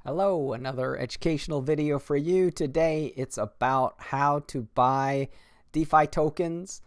Hello, another educational video for you. Today it's about how to buy DeFi tokens.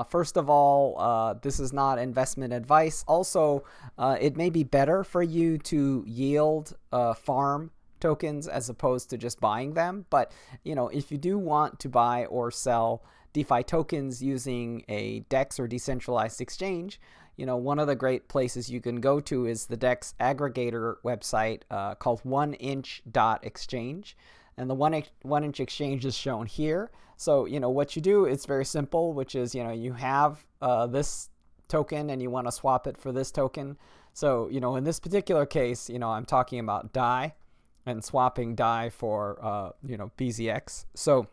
First of all, this is not investment advice. Also, it may be better for you to yield farm tokens as opposed to just buying them. But if you do want to buy or sell DeFi tokens using a DEX or decentralized exchange, one of the great places you can go to is the DEX aggregator website called oneinch.exchange. And the one inch exchange is shown here. So, what you do, it's very simple, which is, you have this token and you want to swap it for this token. So, in this particular case, I'm talking about DAI and swapping DAI for, BZRX. So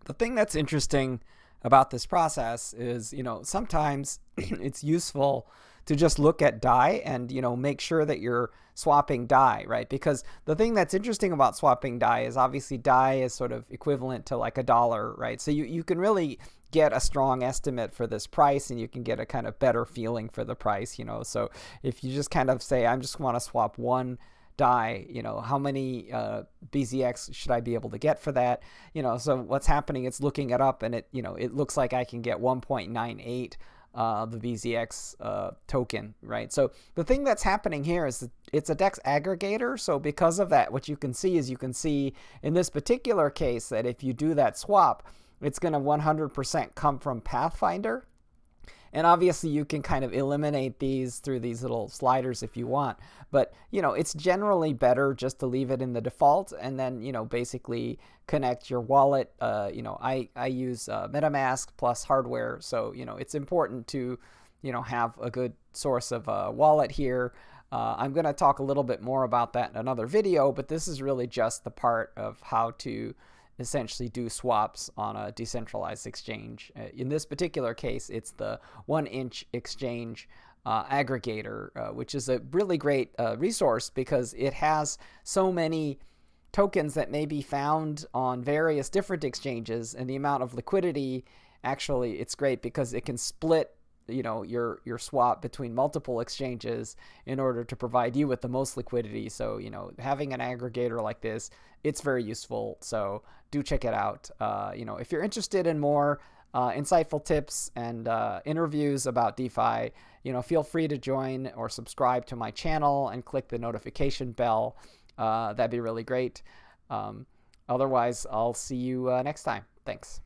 the thing that's interesting about this process is, sometimes it's useful to just look at DAI and, make sure that you're swapping DAI, right? Because the thing that's interesting about swapping DAI is obviously DAI is sort of equivalent to like $1, right? So you can really get a strong estimate for this price and you can get a kind of better feeling for the price, So if you just kind of say, I just want to swap one DAI, how many BZRX should I be able to get for that? So what's happening, it's looking it up and it looks like I can get 1.98 the BZRX token, right? So the thing that's happening here is that it's a DEX aggregator. So because of that, what you can see is in this particular case that if you do that swap, it's going to 100% come from Pathfinder. And obviously you can kind of eliminate these through these little sliders if you want. But, it's generally better just to leave it in the default and then, basically connect your wallet. I use Metamask plus hardware. So, it's important to, have a good source of wallet here. I'm going to talk a little bit more about that in another video, but this is really just the part of how to essentially do swaps on a decentralized exchange. In this particular case, it's the 1inch exchange aggregator, which is a really great resource because it has so many tokens that may be found on various different exchanges, and the amount of liquidity, actually, it's great because it can split your swap between multiple exchanges in order to provide you with the most liquidity. So having an aggregator like this, it's very useful. So do check it out. If you're interested in more insightful tips and interviews about DeFi, feel free to join or subscribe to my channel and click the notification bell. That'd be really great. Otherwise, I'll see you next time. Thanks.